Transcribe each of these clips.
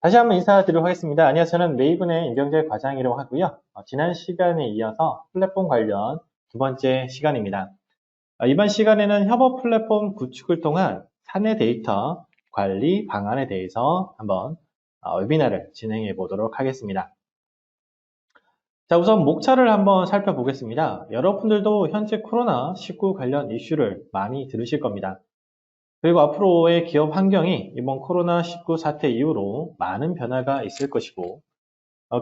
다시 한번 인사드리도록 하겠습니다. 안녕하세요. 저는 메이븐의 임경재 과장이라고 하고요. 지난 시간에 이어서 플랫폼 관련 두 번째 시간입니다. 이번 시간에는 협업 플랫폼 구축을 통한 사내 데이터 관리 방안에 대해서 한번 웨비나를 진행해 보도록 하겠습니다. 자, 우선 목차를 한번 살펴보겠습니다. 여러분들도 현재 코로나19 관련 이슈를 많이 들으실 겁니다. 그리고 앞으로의 기업 환경이 이번 코로나19 사태 이후로 많은 변화가 있을 것이고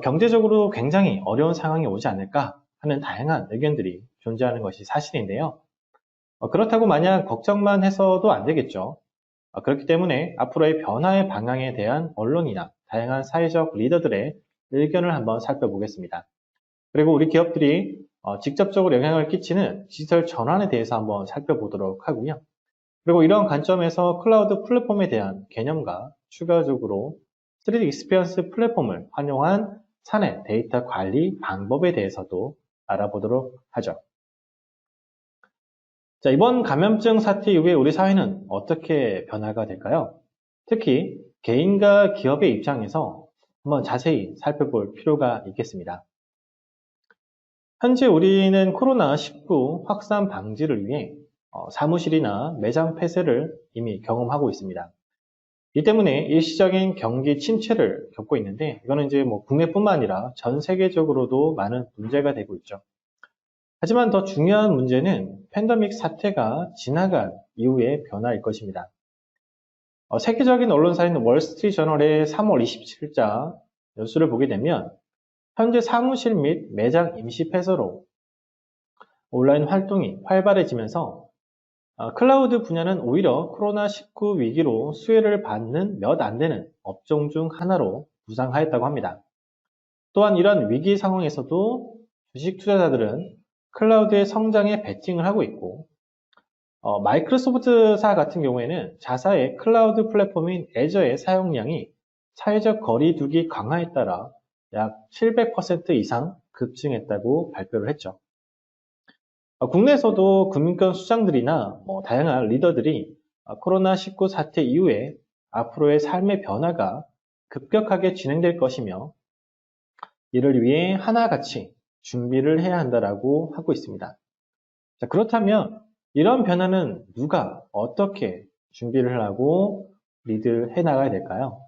경제적으로 굉장히 어려운 상황이 오지 않을까 하는 다양한 의견들이 존재하는 것이 사실인데요. 그렇다고 마냥 걱정만 해서도 안 되겠죠. 그렇기 때문에 앞으로의 변화의 방향에 대한 언론이나 다양한 사회적 리더들의 의견을 한번 살펴보겠습니다. 그리고 우리 기업들이 직접적으로 영향을 끼치는 디지털 전환에 대해서 한번 살펴보도록 하고요. 그리고 이런 관점에서 클라우드 플랫폼에 대한 개념과 추가적으로 3D 익스피리언스 플랫폼을 활용한 사내 데이터 관리 방법에 대해서도 알아보도록 하죠. 자, 이번 감염증 사태 이후에 우리 사회는 어떻게 변화가 될까요? 특히 개인과 기업의 입장에서 한번 자세히 살펴볼 필요가 있겠습니다. 현재 우리는 코로나19 확산 방지를 위해 사무실이나 매장 폐쇄를 이미 경험하고 있습니다. 이 때문에 일시적인 경기 침체를 겪고 있는데 이거는 이제 국내뿐만 아니라 전 세계적으로도 많은 문제가 되고 있죠. 하지만 더 중요한 문제는 팬데믹 사태가 지나간 이후의 변화일 것입니다. 세계적인 언론사인 월스트리트저널의 3월 27일자 연수를 보게 되면 현재 사무실 및 매장 임시 폐쇄로 온라인 활동이 활발해지면서 클라우드 분야는 오히려 코로나19 위기로 수혜를 받는 몇 안 되는 업종 중 하나로 부상하였다고 합니다. 또한 이런 위기 상황에서도 주식 투자자들은 클라우드의 성장에 베팅을 하고 있고 마이크로소프트사 같은 경우에는 자사의 클라우드 플랫폼인 애저의 사용량이 사회적 거리 두기 강화에 따라 약 700% 이상 급증했다고 발표를 했죠. 국내에서도 금융권 수장들이나 다양한 리더들이 코로나19 사태 이후에 앞으로의 삶의 변화가 급격하게 진행될 것이며 이를 위해 하나같이 준비를 해야 한다라고 하고 있습니다. 자, 그렇다면 이런 변화는 누가 어떻게 준비를 하고 리드해 나가야 될까요?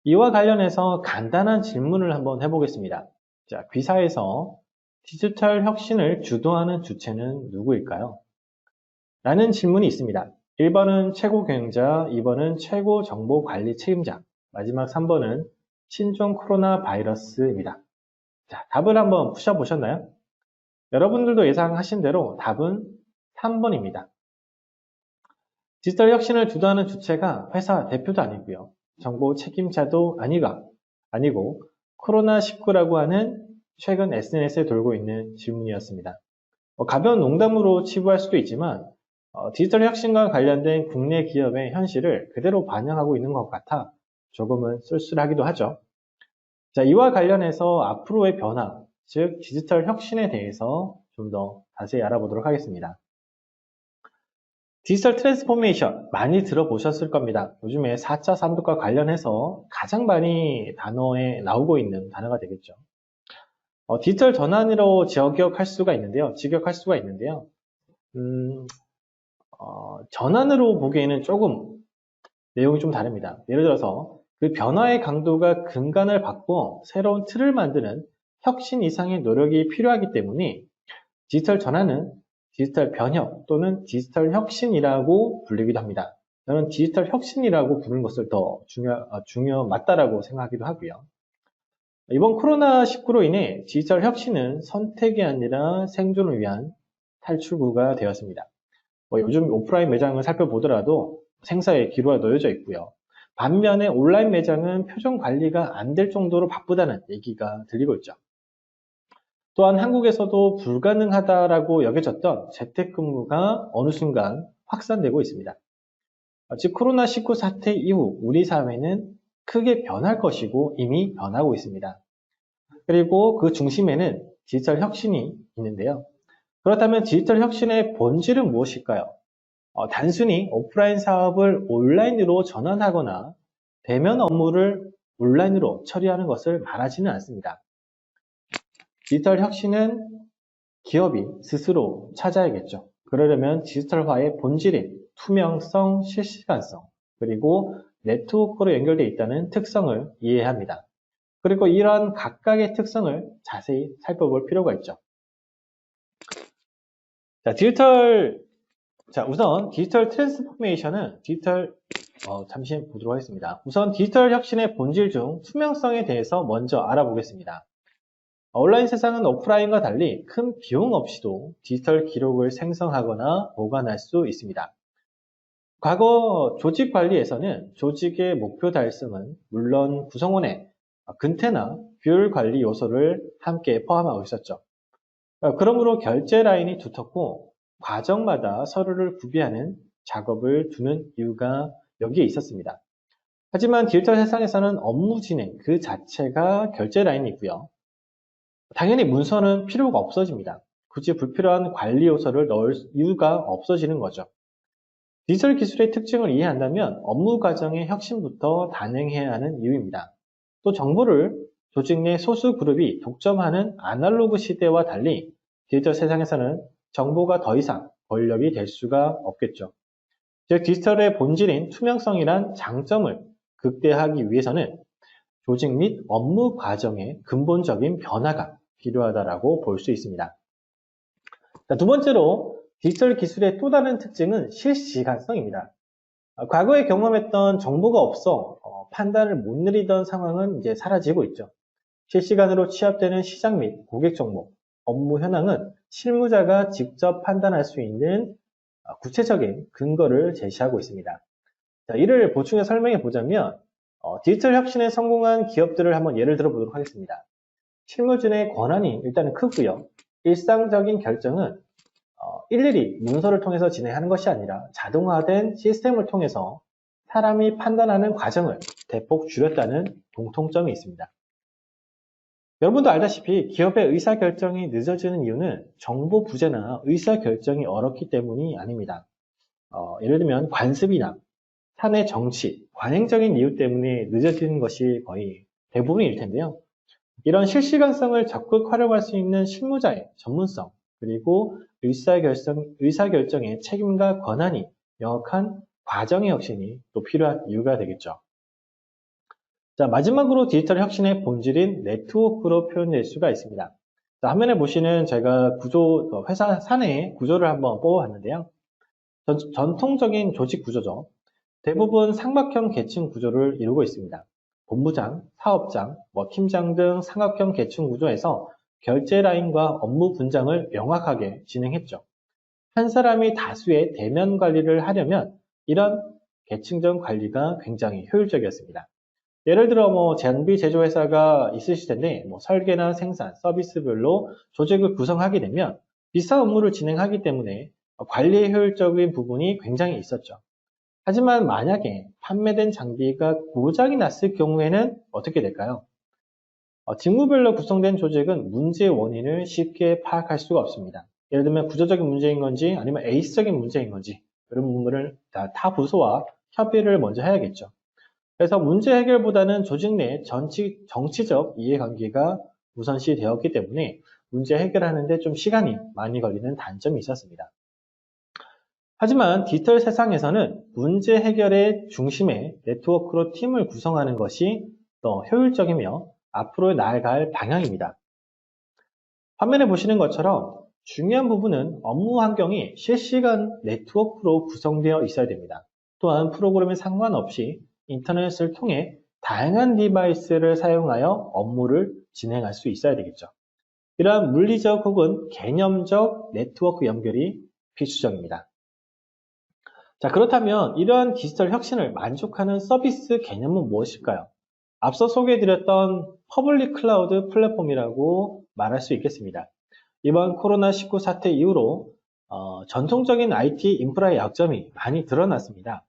이와 관련해서 간단한 질문을 한번 해보겠습니다. 자, 귀사에서 디지털 혁신을 주도하는 주체는 누구일까요? 라는 질문이 있습니다. 1번은 최고 경영자, 2번은 최고 정보 관리 책임자, 마지막 3번은 신종 코로나 바이러스입니다. 자, 답을 한번 푸셔보셨나요? 여러분들도 예상하신 대로 답은 3번입니다. 디지털 혁신을 주도하는 주체가 회사 대표도 아니고요. 정보 책임자도 아니고 코로나19라고 하는 최근 SNS에 돌고 있는 질문이었습니다. 가벼운 농담으로 치부할 수도 있지만 디지털 혁신과 관련된 국내 기업의 현실을 그대로 반영하고 있는 것 같아 조금은 쓸쓸하기도 하죠. 자, 이와 관련해서 앞으로의 변화, 즉 디지털 혁신에 대해서 좀 더 자세히 알아보도록 하겠습니다. 디지털 트랜스포메이션 많이 들어보셨을 겁니다. 요즘에 4차 산업과 관련해서 가장 많이 단어에 나오고 있는 단어가 되겠죠. 디지털 전환으로 직역할 수가 있는데요. 전환으로 보기에는 조금 내용이 좀 다릅니다. 예를 들어서 그 변화의 강도가 근간을 바꿔 새로운 틀을 만드는 혁신 이상의 노력이 필요하기 때문에 디지털 전환은 디지털 변혁 또는 디지털 혁신이라고 불리기도 합니다. 저는 디지털 혁신이라고 부르는 것을 더 맞다라고 생각하기도 하고요. 이번 코로나19로 인해 디지털 혁신은 선택이 아니라 생존을 위한 탈출구가 되었습니다. 요즘 오프라인 매장을 살펴보더라도 생사의 기로가 놓여져 있고요. 반면에 온라인 매장은 표정 관리가 안 될 정도로 바쁘다는 얘기가 들리고 있죠. 또한 한국에서도 불가능하다라고 여겨졌던 재택근무가 어느 순간 확산되고 있습니다. 즉 코로나19 사태 이후 우리 사회는 크게 변할 것이고 이미 변하고 있습니다. 그리고 그 중심에는 디지털 혁신이 있는데요. 그렇다면 디지털 혁신의 본질은 무엇일까요? 단순히 오프라인 사업을 온라인으로 전환하거나 대면 업무를 온라인으로 처리하는 것을 말하지는 않습니다. 디지털 혁신은 기업이 스스로 찾아야겠죠. 그러려면 디지털화의 본질인 투명성, 실시간성, 그리고 네트워크로 연결되어 있다는 특성을 이해해야 합니다. 그리고 이러한 각각의 특성을 자세히 살펴볼 필요가 있죠. 우선 디지털 트랜스포메이션은 잠시 보도록 하겠습니다. 우선 디지털 혁신의 본질 중 투명성에 대해서 먼저 알아보겠습니다. 온라인 세상은 오프라인과 달리 큰 비용 없이도 디지털 기록을 생성하거나 보관할 수 있습니다. 과거 조직 관리에서는 조직의 목표 달성은 물론 구성원의 근태나 효율 관리 요소를 함께 포함하고 있었죠. 그러므로 결제 라인이 두텁고 과정마다 서로를 구비하는 작업을 두는 이유가 여기에 있었습니다. 하지만 디지털 세상에서는 업무 진행 그 자체가 결제 라인이고요. 당연히 문서는 필요가 없어집니다. 굳이 불필요한 관리 요소를 넣을 이유가 없어지는 거죠. 디지털 기술의 특징을 이해한다면 업무 과정의 혁신부터 단행해야 하는 이유입니다. 또 정보를 조직 내 소수 그룹이 독점하는 아날로그 시대와 달리 디지털 세상에서는 정보가 더 이상 권력이 될 수가 없겠죠. 즉 디지털의 본질인 투명성이란 장점을 극대화하기 위해서는 조직 및 업무 과정의 근본적인 변화가 필요하다고 볼 수 있습니다. 두 번째로 디지털 기술의 또 다른 특징은 실시간성입니다. 과거에 경험했던 정보가 없어 판단을 못 내리던 상황은 이제 사라지고 있죠. 실시간으로 취합되는 시장 및 고객 정보, 업무 현황은 실무자가 직접 판단할 수 있는 구체적인 근거를 제시하고 있습니다. 이를 보충해 설명해 보자면 디지털 혁신에 성공한 기업들을 한번 예를 들어 보도록 하겠습니다. 실무진의 권한이 일단은 크고요. 일상적인 결정은 일일이 문서를 통해서 진행하는 것이 아니라 자동화된 시스템을 통해서 사람이 판단하는 과정을 대폭 줄였다는 공통점이 있습니다. 여러분도 알다시피 기업의 의사결정이 늦어지는 이유는 정보 부재나 의사결정이 어렵기 때문이 아닙니다. 예를 들면 관습이나 사내 정치, 관행적인 이유 때문에 늦어지는 것이 거의 대부분일 텐데요. 이런 실시간성을 적극 활용할 수 있는 실무자의 전문성, 그리고 의사결정의 책임과 권한이 명확한 과정의 혁신이 또 필요한 이유가 되겠죠. 마지막으로 디지털 혁신의 본질인 네트워크로 표현될 수가 있습니다. 화면에 보시는 제가 회사 사내의 구조를 한번 뽑아봤는데요. 전통적인 조직 구조죠. 대부분 삼각형 계층 구조를 이루고 있습니다. 본부장, 사업장, 팀장 등 삼각형 계층 구조에서 결제 라인과 업무 분장을 명확하게 진행했죠. 한 사람이 다수의 대면 관리를 하려면 이런 계층적 관리가 굉장히 효율적이었습니다. 예를 들어 장비 제조 회사가 있으실 텐데 설계나 생산, 서비스별로 조직을 구성하게 되면 비슷한 업무를 진행하기 때문에 관리의 효율적인 부분이 굉장히 있었죠. 하지만 만약에 판매된 장비가 고장이 났을 경우에는 어떻게 될까요? 직무별로 구성된 조직은 문제의 원인을 쉽게 파악할 수가 없습니다. 예를 들면 구조적인 문제인 건지 아니면 에이스적인 문제인 건지 이런 부분을 타 부서와 협의를 먼저 해야겠죠. 그래서 문제 해결보다는 조직 내 정치적 이해관계가 우선시 되었기 때문에 문제 해결하는데 좀 시간이 많이 걸리는 단점이 있었습니다. 하지만 디지털 세상에서는 문제 해결의 중심에 네트워크로 팀을 구성하는 것이 더 효율적이며 앞으로 나아갈 방향입니다. 화면에 보시는 것처럼 중요한 부분은 업무 환경이 실시간 네트워크로 구성되어 있어야 됩니다. 또한 프로그램에 상관없이 인터넷을 통해 다양한 디바이스를 사용하여 업무를 진행할 수 있어야 되겠죠. 이러한 물리적 혹은 개념적 네트워크 연결이 필수적입니다. 그렇다면 이러한 디지털 혁신을 만족하는 서비스 개념은 무엇일까요? 앞서 소개해드렸던 퍼블릭 클라우드 플랫폼이라고 말할 수 있겠습니다. 이번 코로나19 사태 이후로 전통적인 IT 인프라의 약점이 많이 드러났습니다.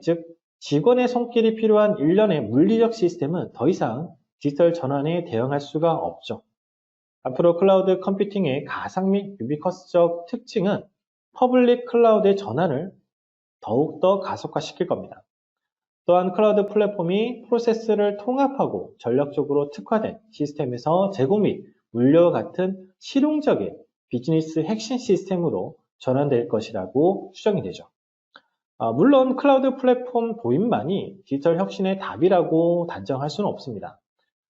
즉 직원의 손길이 필요한 일련의 물리적 시스템은 더 이상 디지털 전환에 대응할 수가 없죠. 앞으로 클라우드 컴퓨팅의 가상 및 유비쿼스적 특징은 퍼블릭 클라우드의 전환을 더욱더 가속화시킬 겁니다. 또한 클라우드 플랫폼이 프로세스를 통합하고 전략적으로 특화된 시스템에서 재고 및 물류와 같은 실용적인 비즈니스 핵심 시스템으로 전환될 것이라고 추정이 되죠. 물론 클라우드 플랫폼 도입만이 디지털 혁신의 답이라고 단정할 수는 없습니다.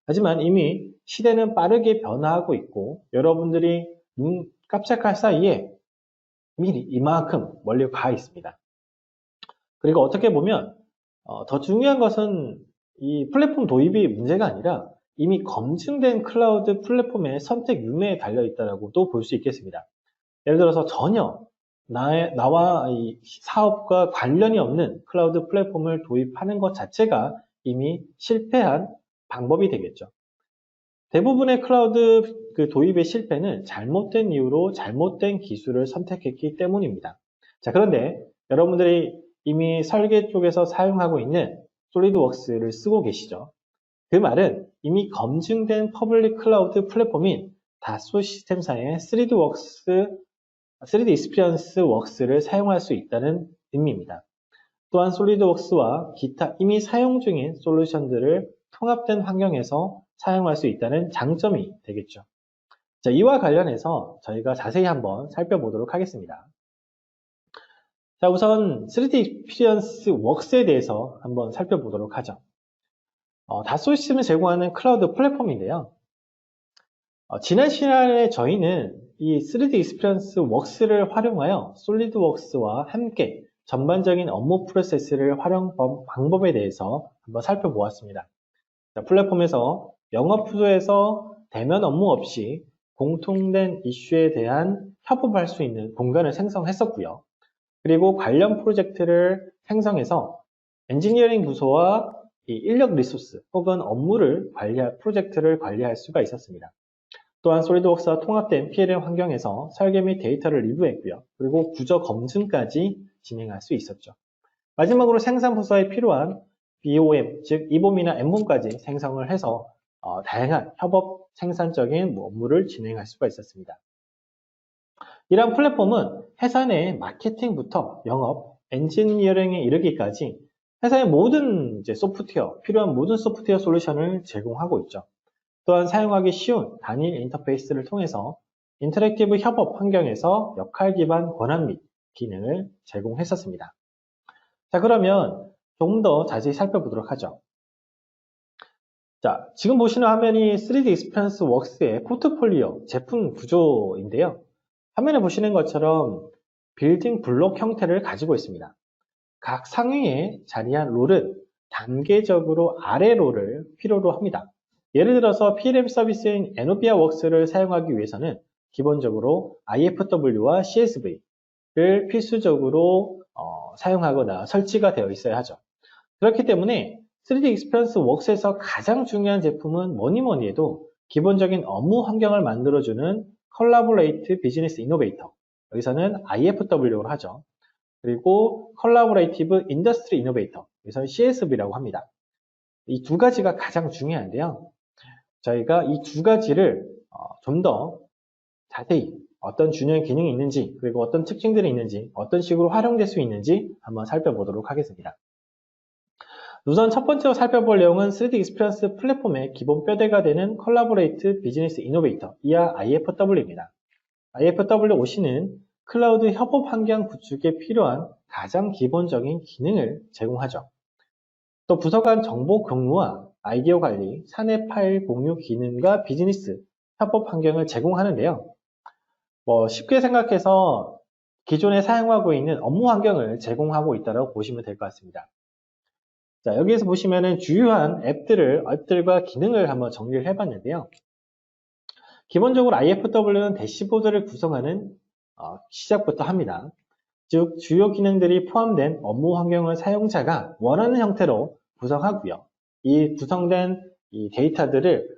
하지만 이미 시대는 빠르게 변화하고 있고 여러분들이 눈 깜짝할 사이에 미리 이만큼 멀리 가 있습니다. 그리고 어떻게 보면 더 중요한 것은 이 플랫폼 도입이 문제가 아니라 이미 검증된 클라우드 플랫폼의 선택 유무에 달려 있다고도 볼 수 있겠습니다. 예를 들어서 전혀 나와 이 사업과 관련이 없는 클라우드 플랫폼을 도입하는 것 자체가 이미 실패한 방법이 되겠죠. 대부분의 클라우드 도입의 실패는 잘못된 이유로 잘못된 기술을 선택했기 때문입니다. 자, 그런데 여러분들이 이미 설계 쪽에서 사용하고 있는 솔리드웍스를 쓰고 계시죠. 그 말은 이미 검증된 퍼블릭 클라우드 플랫폼인 다소 시스템사의 3D 익스피리언스 웍스를 사용할 수 있다는 의미입니다. 또한 솔리드웍스와 기타 이미 사용 중인 솔루션들을 통합된 환경에서 사용할 수 있다는 장점이 되겠죠. 자, 이와 관련해서 저희가 자세히 한번 살펴보도록 하겠습니다. 자, 우선 3D 익스피리언스 웍스에 대해서 한번 살펴보도록 하죠. 다소 시스템을 제공하는 클라우드 플랫폼인데요. 지난 시간에 저희는 이 3D 익스피리언스 웍스를 활용하여 솔리드웍스와 함께 전반적인 업무 프로세스를 활용 방법에 대해서 한번 살펴보았습니다. 자, 플랫폼에서 영업부조에서 대면 업무 없이 공통된 이슈에 대한 협업할 수 있는 공간을 생성했었고요. 그리고 관련 프로젝트를 생성해서 엔지니어링 부서와 이 인력 리소스 혹은 업무를 관리할 프로젝트를 관리할 수가 있었습니다. 또한 솔리드웍스와 통합된 PLM 환경에서 설계 및 데이터를 리뷰했고요. 그리고 구조 검증까지 진행할 수 있었죠. 마지막으로 생산 부서에 필요한 BOM, 즉 이봄이나 M봄까지 생성을 해서 다양한 협업 생산적인 업무를 진행할 수가 있었습니다. 이러한 플랫폼은 회사 내 마케팅부터 영업, 엔지니어링에 이르기까지 회사의 모든 소프트웨어, 필요한 모든 소프트웨어 솔루션을 제공하고 있죠. 또한 사용하기 쉬운 단일 인터페이스를 통해서 인터랙티브 협업 환경에서 역할 기반 권한 및 기능을 제공했었습니다. 자, 그러면 조금 더 자세히 살펴보도록 하죠. 자, 지금 보시는 화면이 3D 익스피리언스 웍스의 포트폴리오 제품 구조인데요. 화면에 보시는 것처럼 빌딩 블록 형태를 가지고 있습니다. 각 상위에 자리한 롤은 단계적으로 아래 롤을 필요로 합니다. 예를 들어서 PLM 서비스인 에노비아 웍스를 사용하기 위해서는 기본적으로 IFW와 CSV를 필수적으로 사용하거나 설치가 되어 있어야 하죠. 그렇기 때문에 3D 익스피리언스 웍스에서 가장 중요한 제품은 뭐니 해도 기본적인 업무 환경을 만들어주는 컬라보레이트 비즈니스 이노베이터, 여기서는 IFW로 하죠. 그리고 컬라보레이티브 인더스트리 이노베이터, 여기서는 CSV라고 합니다. 이 두 가지가 가장 중요한데요. 저희가 이 두 가지를 좀 더 자세히 어떤 중요한 기능이 있는지, 그리고 어떤 특징들이 있는지, 어떤 식으로 활용될 수 있는지 한번 살펴보도록 하겠습니다. 우선 첫 번째로 살펴볼 내용은 3D 익스피리언스 플랫폼의 기본 뼈대가 되는 컬라보레이트 비즈니스 이노베이터, 이하 IFW입니다. IFW-OC는 클라우드 협업 환경 구축에 필요한 가장 기본적인 기능을 제공하죠. 또 부서 간 정보 공유와 아이디어 관리, 사내 파일 공유 기능과 비즈니스 협업 환경을 제공하는데요. 쉽게 생각해서 기존에 사용하고 있는 업무 환경을 제공하고 있다고 보시면 될 것 같습니다. 자, 여기에서 보시면은 주요한 앱들과 기능을 한번 정리를 해봤는데요. 기본적으로 IFW는 대시보드를 구성하는 시작부터 합니다. 즉, 주요 기능들이 포함된 업무 환경을 사용자가 원하는 형태로 구성하고요. 이 구성된 이 데이터들을,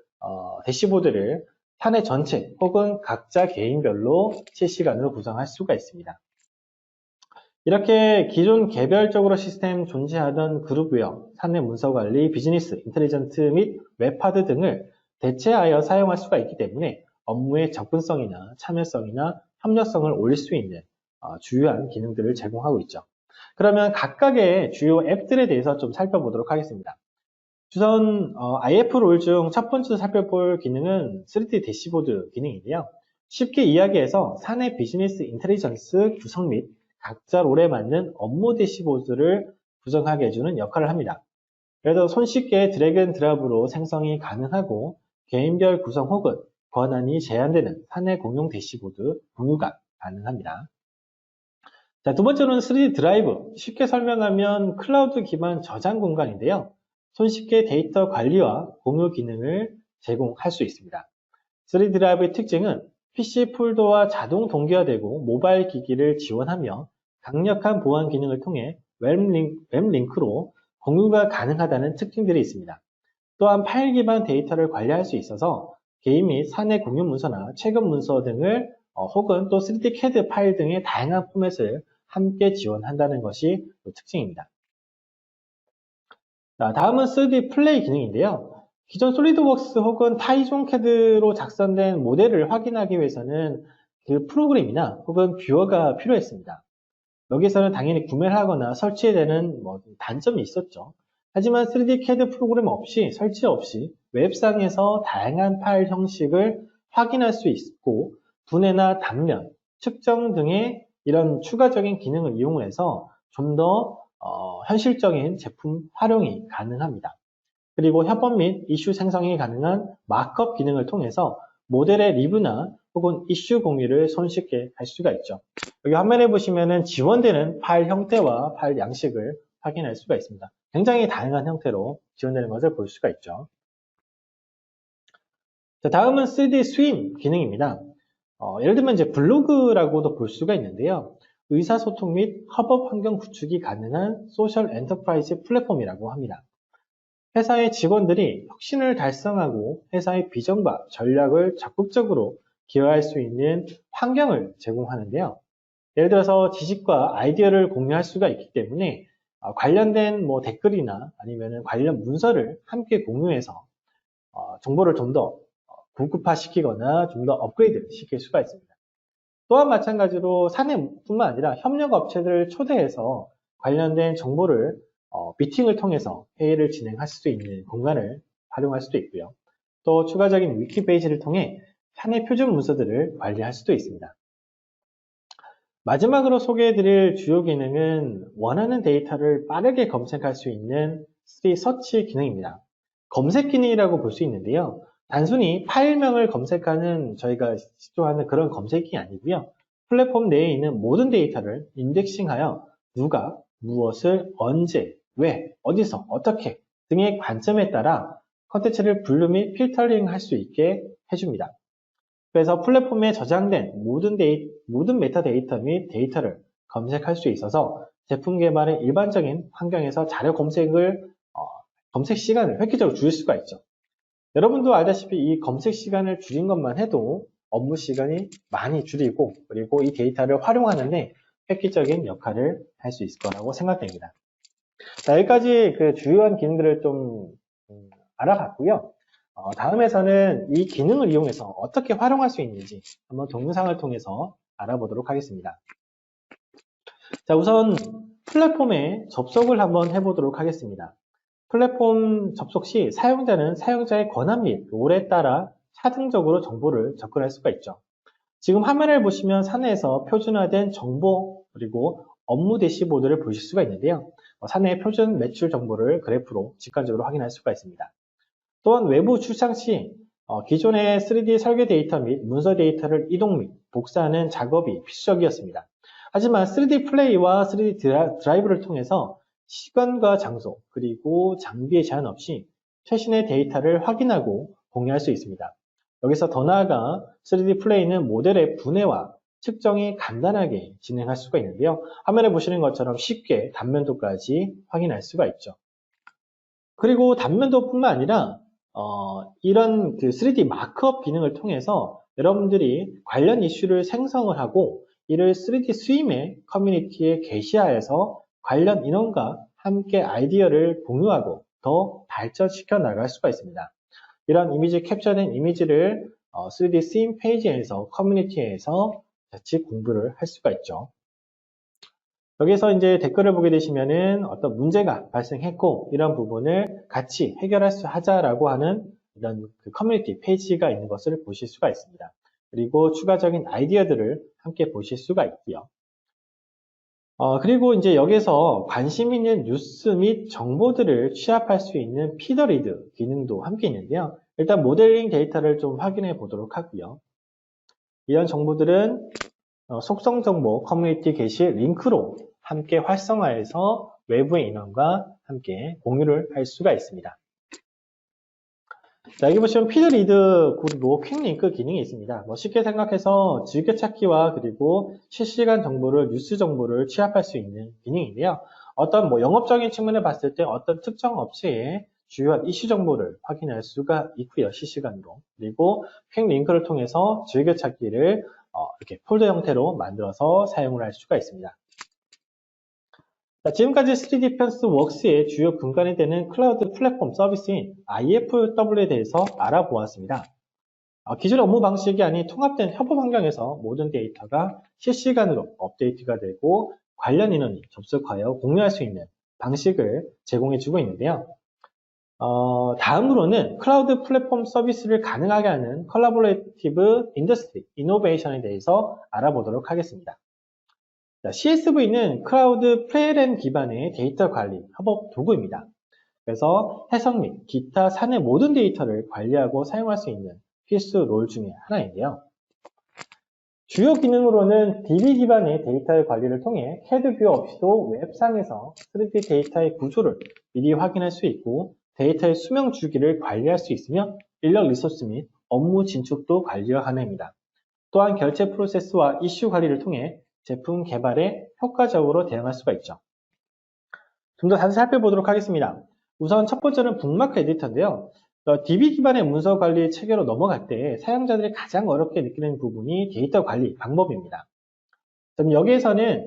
대시보드를 사내 전체 혹은 각자 개인별로 실시간으로 구성할 수가 있습니다. 이렇게 기존 개별적으로 시스템 존재하던 그룹웨어, 사내 문서관리, 비즈니스, 인텔리전트 및 웹하드 등을 대체하여 사용할 수가 있기 때문에 업무의 접근성이나 참여성이나 협력성을 올릴 수 있는 주요한 기능들을 제공하고 있죠. 그러면 각각의 주요 앱들에 대해서 좀 살펴보도록 하겠습니다. 우선 IF 롤 중 첫 번째로 살펴볼 기능은 3D 대시보드 기능인데요. 쉽게 이야기해서 사내 비즈니스 인텔리전스 구성 및 각자 롤에 맞는 업무 대시보드를 구성하게 해주는 역할을 합니다. 그래서 손쉽게 드래그 앤 드랍으로 생성이 가능하고 개인별 구성 혹은 권한이 제한되는 사내 공용 대시보드 공유가 가능합니다. 자, 두 번째로는 3D 드라이브. 쉽게 설명하면 클라우드 기반 저장 공간인데요. 손쉽게 데이터 관리와 공유 기능을 제공할 수 있습니다. 3D 드라이브의 특징은 PC 폴더와 자동 동기화되고 모바일 기기를 지원하며 강력한 보안 기능을 통해 웹 링크로 공유가 가능하다는 특징들이 있습니다. 또한 파일 기반 데이터를 관리할 수 있어서 개인 및 사내 공유 문서나 최근 문서 등을 혹은 또 3D CAD 파일 등의 다양한 포맷을 함께 지원한다는 것이 특징입니다. 자, 다음은 3D 플레이 기능인데요. 기존 솔리드웍스 혹은 타이존 CAD로 작성된 모델을 확인하기 위해서는 그 프로그램이나 혹은 뷰어가 필요했습니다. 여기서는 당연히 구매를 하거나 설치해야 되는 단점이 있었죠. 하지만 3D CAD 프로그램 없이, 설치 없이 웹상에서 다양한 파일 형식을 확인할 수 있고 분해나 단면, 측정 등의 이런 추가적인 기능을 이용해서 좀 더 현실적인 제품 활용이 가능합니다. 그리고 협업 및 이슈 생성이 가능한 마크업 기능을 통해서 모델의 리뷰나 혹은 이슈 공유를 손쉽게 할 수가 있죠. 여기 화면에 보시면은 지원되는 파일 형태와 파일 양식을 확인할 수가 있습니다. 굉장히 다양한 형태로 지원되는 것을 볼 수가 있죠. 자, 다음은 3D 스윙 기능입니다. 예를 들면 이제 블로그라고도 볼 수가 있는데요. 의사소통 및 협업 환경 구축이 가능한 소셜 엔터프라이즈 플랫폼이라고 합니다. 회사의 직원들이 혁신을 달성하고 회사의 비전과 전략을 적극적으로 기여할 수 있는 환경을 제공하는데요. 예를 들어서 지식과 아이디어를 공유할 수가 있기 때문에 관련된 댓글이나 아니면 관련 문서를 함께 공유해서 정보를 좀 더 고급화시키거나 좀 더 업그레이드 시킬 수가 있습니다. 또한 마찬가지로 사내뿐만 아니라 협력 업체들을 초대해서 관련된 정보를 미팅을 통해서 회의를 진행할 수 있는 공간을 활용할 수도 있고요. 또 추가적인 위키 페이지를 통해 사내 표준 문서들을 관리할 수도 있습니다. 마지막으로 소개해드릴 주요 기능은 원하는 데이터를 빠르게 검색할 수 있는 3D 서치 기능입니다. 검색 기능이라고 볼 수 있는데요. 단순히 파일명을 검색하는 저희가 시도하는 그런 검색이 아니고요. 플랫폼 내에 있는 모든 데이터를 인덱싱하여 누가, 무엇을, 언제, 왜, 어디서, 어떻게 등의 관점에 따라 컨텐츠를 분류 및 필터링 할 수 있게 해줍니다. 그래서 플랫폼에 저장된 모든 메타데이터 및 데이터를 검색할 수 있어서 제품 개발의 일반적인 환경에서 자료 검색을 검색 시간을 획기적으로 줄일 수가 있죠. 여러분도 알다시피 이 검색 시간을 줄인 것만 해도 업무 시간이 많이 줄이고 그리고 이 데이터를 활용하는데 획기적인 역할을 할 수 있을 거라고 생각됩니다. 자, 여기까지 그 주요한 기능들을 좀 알아봤고요. 다음에서는 이 기능을 이용해서 어떻게 활용할 수 있는지 한번 동영상을 통해서 알아보도록 하겠습니다. 자, 우선 플랫폼에 접속을 한번 해보도록 하겠습니다. 플랫폼 접속 시 사용자는 사용자의 권한 및 롤에 따라 차등적으로 정보를 접근할 수가 있죠. 지금 화면을 보시면 사내에서 표준화된 정보 그리고 업무 대시보드를 보실 수가 있는데요. 사내의 표준 매출 정보를 그래프로 직관적으로 확인할 수가 있습니다. 또한 외부 출장 시 기존의 3D 설계 데이터 및 문서 데이터를 이동 및 복사하는 작업이 필수적이었습니다. 하지만 3D 플레이와 3D 드라이브를 통해서 시간과 장소 그리고 장비의 제한 없이 최신의 데이터를 확인하고 공유할 수 있습니다. 여기서 더 나아가 3D 플레이는 모델의 분해와 측정이 간단하게 진행할 수가 있는데요. 화면에 보시는 것처럼 쉽게 단면도까지 확인할 수가 있죠. 그리고 단면도뿐만 아니라 이런 그 3D 마크업 기능을 통해서 여러분들이 관련 이슈를 생성을 하고 이를 3D 스윙의 커뮤니티에 게시하여서 관련 인원과 함께 아이디어를 공유하고 더 발전시켜 나갈 수가 있습니다. 이런 이미지 캡처된 이미지를 3D 스윙 페이지에서 커뮤니티에서 같이 공부를 할 수가 있죠. 여기서 이제 댓글을 보게 되시면은 어떤 문제가 발생했고 이런 부분을 같이 하자라고 하는 이런 그 커뮤니티 페이지가 있는 것을 보실 수가 있습니다. 그리고 추가적인 아이디어들을 함께 보실 수가 있고요. 그리고 이제 여기서 관심 있는 뉴스 및 정보들을 취합할 수 있는 피더리드 기능도 함께 있는데요. 일단 모델링 데이터를 좀 확인해 보도록 하고요. 이런 정보들은 속성 정보 커뮤니티 게시 링크로 함께 활성화해서 외부의 인원과 함께 공유를 할 수가 있습니다. 자, 여기 보시면 피드리드 그리고 퀵링크 기능이 있습니다. 쉽게 생각해서 즐겨찾기와 그리고 실시간 정보를, 뉴스 정보를 취합할 수 있는 기능인데요. 어떤 영업적인 측면을 봤을 때 어떤 특정 업체의 주요한 이슈 정보를 확인할 수가 있고요. 실시간으로. 그리고 퀵링크를 통해서 즐겨찾기를 이렇게 폴더 형태로 만들어서 사용을 할 수가 있습니다. 자, 지금까지 3D 펜스 웍스의 주요 근간이 되는 클라우드 플랫폼 서비스인 IFW에 대해서 알아보았습니다. 기존 업무 방식이 아닌 통합된 협업 환경에서 모든 데이터가 실시간으로 업데이트가 되고 관련 인원이 접속하여 공유할 수 있는 방식을 제공해주고 있는데요. 다음으로는 클라우드 플랫폼 서비스를 가능하게 하는 컬래버레이티브 인더스트리 이노베이션에 대해서 알아보도록 하겠습니다. CSV는 클라우드 플랫폼 기반의 데이터 관리, 협업 도구입니다. 그래서 해석 및 기타 사내 모든 데이터를 관리하고 사용할 수 있는 필수 롤 중에 하나인데요. 주요 기능으로는 DB 기반의 데이터의 관리를 통해 CAD 뷰 없이도 웹상에서 3D 데이터의 구조를 미리 확인할 수 있고 데이터의 수명 주기를 관리할 수 있으며 인력 리소스 및 업무 진축도 관리가 가능합니다. 또한 결제 프로세스와 이슈 관리를 통해 제품 개발에 효과적으로 대응할 수가 있죠. 좀 더 자세히 살펴보도록 하겠습니다. 우선 첫 번째는 북마크 에디터인데요. DB 기반의 문서 관리 체계로 넘어갈 때 사용자들이 가장 어렵게 느끼는 부분이 데이터 관리 방법입니다. 그럼 여기에서는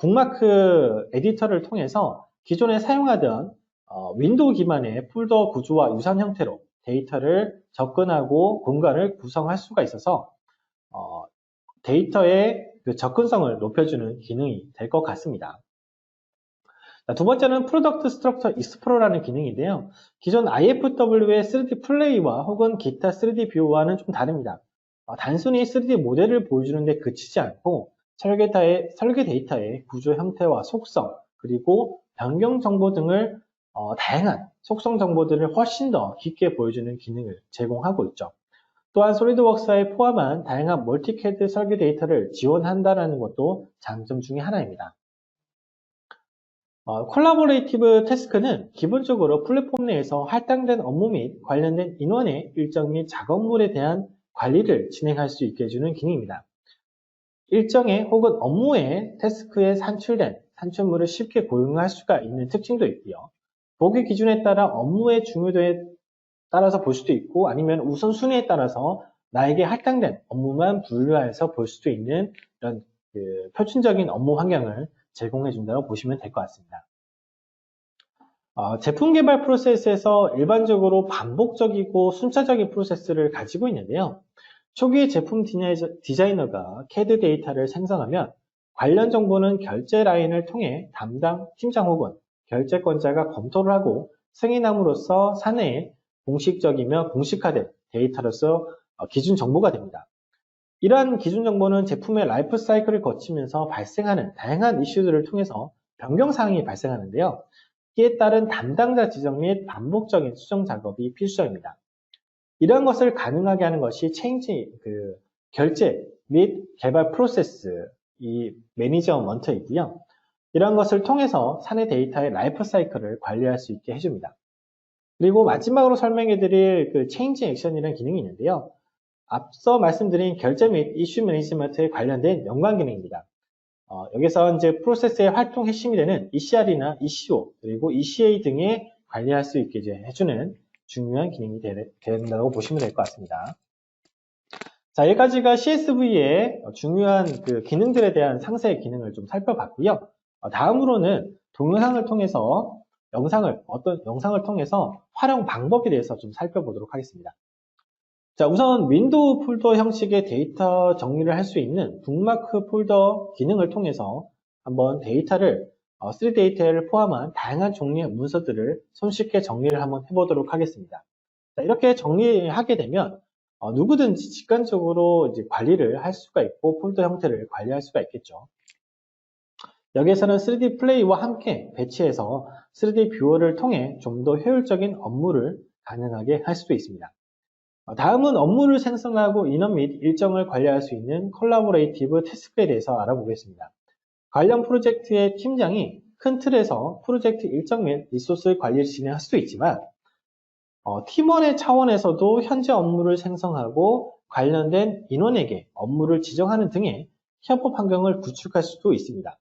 북마크 에디터를 통해서 기존에 사용하던 윈도우 기반의 폴더 구조와 유사한 형태로 데이터를 접근하고 공간을 구성할 수가 있어서 데이터의 그 접근성을 높여주는 기능이 될 것 같습니다. 자, 두 번째는 프로덕트 스트럭처 익스플로러라는 기능인데요. 기존 IFW의 3D 플레이와 혹은 기타 3D 뷰와는 좀 다릅니다. 단순히 3D 모델을 보여주는 데 그치지 않고 설계 데이터의 구조 형태와 속성 그리고 변경 정보 등을 다양한 속성 정보들을 훨씬 더 깊게 보여주는 기능을 제공하고 있죠. 또한 솔리드웍스에 포함한 다양한 멀티캐드 설계 데이터를 지원한다는 것도 장점 중에 하나입니다. 콜라보레이티브 태스크는 기본적으로 플랫폼 내에서 할당된 업무 및 관련된 인원의 일정 및 작업물에 대한 관리를 진행할 수 있게 해주는 기능입니다. 일정의 혹은 업무의 태스크에 산출된 산출물을 쉽게 고용할 수가 있는 특징도 있고요. 보기 기준에 따라 업무의 중요도에 따라서 볼 수도 있고 아니면 우선순위에 따라서 나에게 할당된 업무만 분류해서 볼 수도 있는 이런 표준적인 업무 환경을 제공해 준다고 보시면 될 것 같습니다. 제품 개발 프로세스에서 일반적으로 반복적이고 순차적인 프로세스를 가지고 있는데요. 초기 제품 디자이너가 CAD 데이터를 생성하면 관련 정보는 결제 라인을 통해 담당 팀장 혹은 결제권자가 검토를 하고 승인함으로써 사내에 공식적이며 공식화된 데이터로서 기준 정보가 됩니다. 이러한 기준 정보는 제품의 라이프 사이클을 거치면서 발생하는 다양한 이슈들을 통해서 변경사항이 발생하는데요. 이에 따른 담당자 지정 및 반복적인 수정 작업이 필수입니다. 이러한 것을 가능하게 하는 것이 결제 및 개발 프로세스, 이 매니저먼트이고요. 이러한 것을 통해서 사내 데이터의 라이프 사이클을 관리할 수 있게 해줍니다. 그리고 마지막으로 설명해드릴 체인지 액션이라는 기능이 있는데요. 앞서 말씀드린 결제 및 이슈 매니지먼트에 관련된 연관 기능입니다. 여기서 이제 프로세스의 활동 핵심이 되는 ECR이나 ECO 그리고 ECA 등에 관리할 수 있게 해주는 중요한 기능이 된다고 보시면 될 것 같습니다. 자, 여기까지가 CSV의 중요한 기능들에 대한 상세 기능을 좀 살펴봤고요. 다음으로는 동영상을 통해서 어떤 영상을 통해서 활용 방법에 대해서 좀 살펴보도록 하겠습니다. 자, 우선 윈도우 폴더 형식의 데이터 정리를 할 수 있는 북마크 폴더 기능을 통해서 한번 데이터를 3D 데이터를 포함한 다양한 종류의 문서들을 손쉽게 정리를 한번 해보도록 하겠습니다. 자, 이렇게 정리하게 되면 누구든지 직관적으로 이제 관리를 할 수가 있고 폴더 형태를 관리할 수가 있겠죠. 여기에서는 3D 플레이와 함께 배치해서 3D 뷰어를 통해 좀 더 효율적인 업무를 가능하게 할 수도 있습니다. 다음은 업무를 생성하고 인원 및 일정을 관리할 수 있는 콜라보레이티브 태스크에 대해서 알아보겠습니다. 관련 프로젝트의 팀장이 큰 틀에서 프로젝트 일정 및 리소스 관리를 진행할 수도 있지만 팀원의 차원에서도 현재 업무를 생성하고 관련된 인원에게 업무를 지정하는 등의 협업 환경을 구축할 수도 있습니다.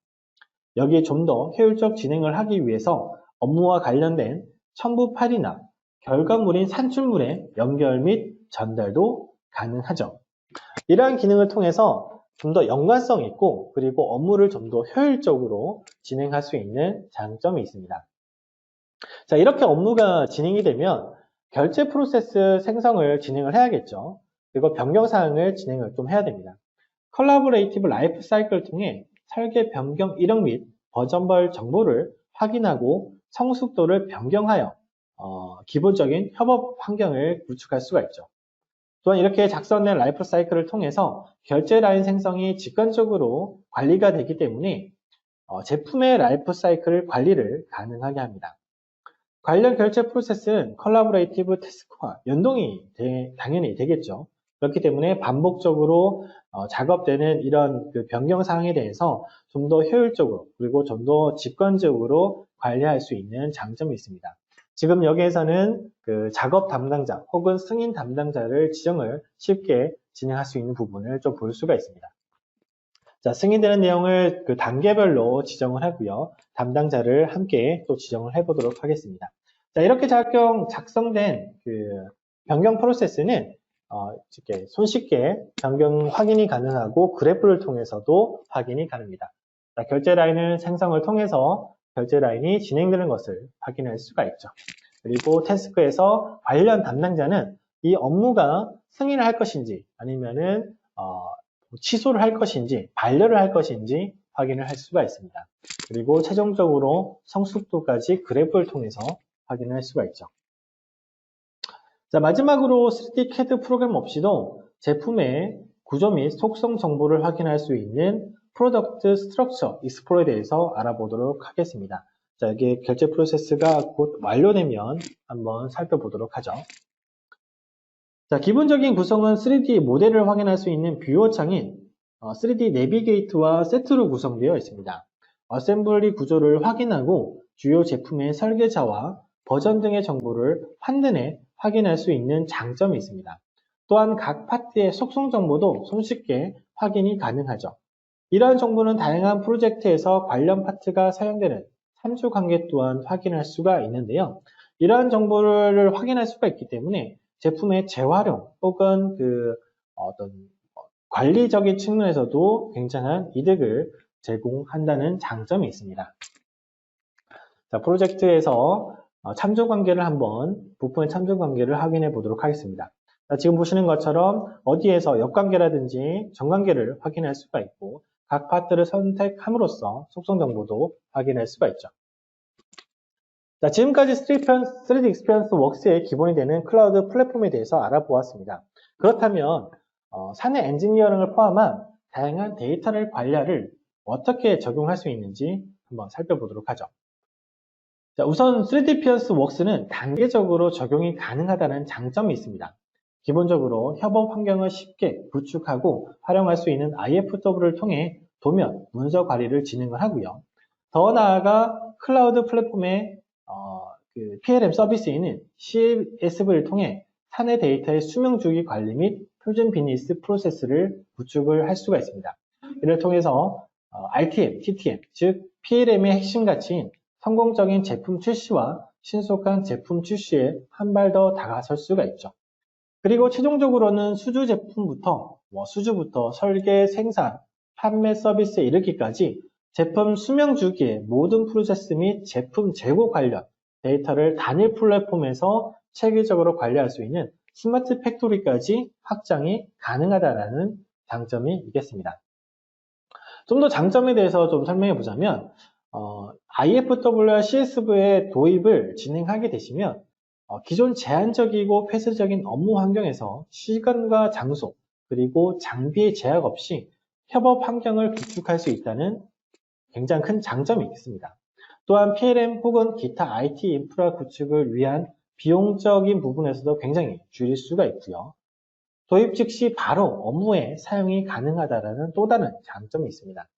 여기에 좀 더 효율적 진행을 하기 위해서 업무와 관련된 첨부 파일이나 결과물인 산출물의 연결 및 전달도 가능하죠. 이러한 기능을 통해서 좀 더 연관성 있고 그리고 업무를 좀 더 효율적으로 진행할 수 있는 장점이 있습니다. 자, 이렇게 업무가 진행이 되면 결제 프로세스 생성을 진행을 해야겠죠. 그리고 변경 사항을 진행을 좀 해야 됩니다. 컬라보레이티브 라이프 사이클을 통해 설계 변경 이력 및 버전별 정보를 확인하고 성숙도를 변경하여 기본적인 협업 환경을 구축할 수가 있죠. 또한 이렇게 작성된 라이프 사이클을 통해서 결제 라인 생성이 직관적으로 관리가 되기 때문에 제품의 라이프 사이클 관리를 가능하게 합니다. 관련 결제 프로세스는 컬라보레이티브 태스크와 연동이 당연히 되겠죠. 그렇기 때문에 반복적으로 작업되는 이런 그 변경 사항에 대해서 좀 더 효율적으로 그리고 좀 더 직관적으로 관리할 수 있는 장점이 있습니다. 지금 여기에서는 그 작업 담당자 혹은 승인 담당자를 지정을 쉽게 진행할 수 있는 부분을 좀 볼 수가 있습니다. 자, 승인되는 내용을 그 단계별로 지정을 하고요. 담당자를 함께 또 지정을 해보도록 하겠습니다. 자, 이렇게 작성된 그 변경 프로세스는 이렇게 손쉽게 변경 확인이 가능하고 그래프를 통해서도 확인이 가능합니다. 자, 결제 라인을 생성을 통해서 결제 라인이 진행되는 것을 확인할 수가 있죠. 그리고 태스크에서 관련 담당자는 이 업무가 승인을 할 것인지 아니면은 취소를 할 것인지 반려를 할 것인지 확인을 할 수가 있습니다. 그리고 최종적으로 성숙도까지 그래프를 통해서 확인을 할 수가 있죠. 자, 마지막으로 3D CAD 프로그램 없이도 제품의 구조 및 속성 정보를 확인할 수 있는 프로덕트 스트럭처 익스플로어에 대해서 알아보도록 하겠습니다. 자, 여기 결제 프로세스가 곧 완료되면 한번 살펴보도록 하죠. 자, 기본적인 구성은 3D 모델을 확인할 수 있는 뷰어 창인 3D 내비게이트와 세트로 구성되어 있습니다. 어셈블리 구조를 확인하고 주요 제품의 설계자와 버전 등의 정보를 한눈에 확인할 수 있는 장점이 있습니다. 또한 각 파트의 속성 정보도 손쉽게 확인이 가능하죠. 이러한 정보는 다양한 프로젝트에서 관련 파트가 사용되는参조 관계 또한 확인할 수가 있는데요. 이러한 정보를 확인할 수가 있기 때문에 제품의 재활용 혹은 어떤 관리적인 측면에서도 굉장한 이득을 제공한다는 장점이 있습니다. 자, 프로젝트에서 참조 관계를 부품의 참조 관계를 확인해 보도록 하겠습니다. 자, 지금 보시는 것처럼 어디에서 역관계라든지 정관계를 확인할 수가 있고 각 파트를 선택함으로써 속성 정보도 확인할 수가 있죠. 자, 지금까지 3D 익스피리언스 웍스의 기본이 되는 클라우드 플랫폼에 대해서 알아보았습니다. 그렇다면 사내 엔지니어링을 포함한 다양한 데이터를 관리를 어떻게 적용할 수 있는지 한번 살펴보도록 하죠. 자, 우선 3D 익스피리언스 웍스는 단계적으로 적용이 가능하다는 장점이 있습니다. 기본적으로 협업 환경을 쉽게 구축하고 활용할 수 있는 IFW를 통해 도면, 문서 관리를 진행을 하고요. 더 나아가 클라우드 플랫폼의 PLM 서비스인 CSV를 통해 사내 데이터의 수명 주기 관리 및 표준 비즈니스 프로세스를 구축을 할 수가 있습니다. 이를 통해서 RTM, TTM, 즉 PLM의 핵심 가치인 성공적인 제품 출시와 신속한 제품 출시에 한 발 더 다가설 수가 있죠. 그리고 최종적으로는 수주부터 설계, 생산, 판매 서비스에 이르기까지 제품 수명 주기의 모든 프로세스 및 제품 재고 관련 데이터를 단일 플랫폼에서 체계적으로 관리할 수 있는 스마트 팩토리까지 확장이 가능하다는 장점이 있겠습니다. 좀 더 장점에 대해서 좀 설명해 보자면, IFWR CSV의 도입을 진행하게 되시면, 기존 제한적이고 폐쇄적인 업무 환경에서 시간과 장소, 그리고 장비의 제약 없이 협업 환경을 구축할 수 있다는 굉장히 큰 장점이 있습니다. 또한 PLM 혹은 기타 IT 인프라 구축을 위한 비용적인 부분에서도 굉장히 줄일 수가 있고요. 도입 즉시 바로 업무에 사용이 가능하다는 또 다른 장점이 있습니다.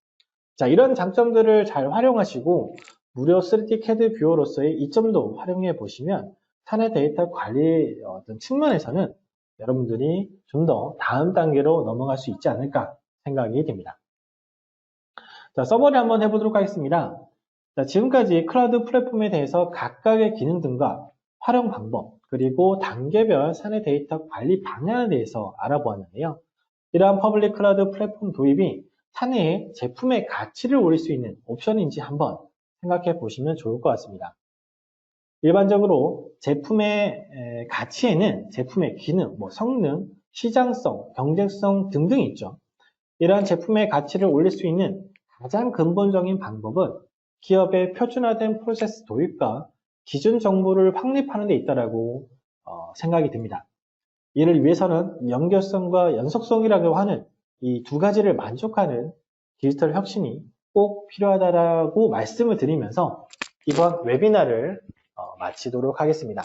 자, 이런 장점들을 잘 활용하시고 무료 3D CAD 뷰어로서의 이점도 활용해 보시면 사내 데이터 관리 어떤 측면에서는 여러분들이 좀 더 다음 단계로 넘어갈 수 있지 않을까 생각이 됩니다. 자, 서머리 한번 해보도록 하겠습니다. 자, 지금까지 클라우드 플랫폼에 대해서 각각의 기능 등과 활용 방법, 그리고 단계별 사내 데이터 관리 방향에 대해서 알아보았는데요. 이러한 퍼블릭 클라우드 플랫폼 도입이 사내에 제품의 가치를 올릴 수 있는 옵션인지 한번 생각해 보시면 좋을 것 같습니다. 일반적으로 제품의 가치에는 제품의 기능, 성능, 시장성, 경쟁성 등등이 있죠. 이러한 제품의 가치를 올릴 수 있는 가장 근본적인 방법은 기업의 표준화된 프로세스 도입과 기준 정보를 확립하는 데 있다고 생각이 듭니다. 이를 위해서는 연결성과 연속성이라고 하는 이 두 가지를 만족하는 디지털 혁신이 꼭 필요하다라고 말씀을 드리면서 이번 웨비나를 마치도록 하겠습니다.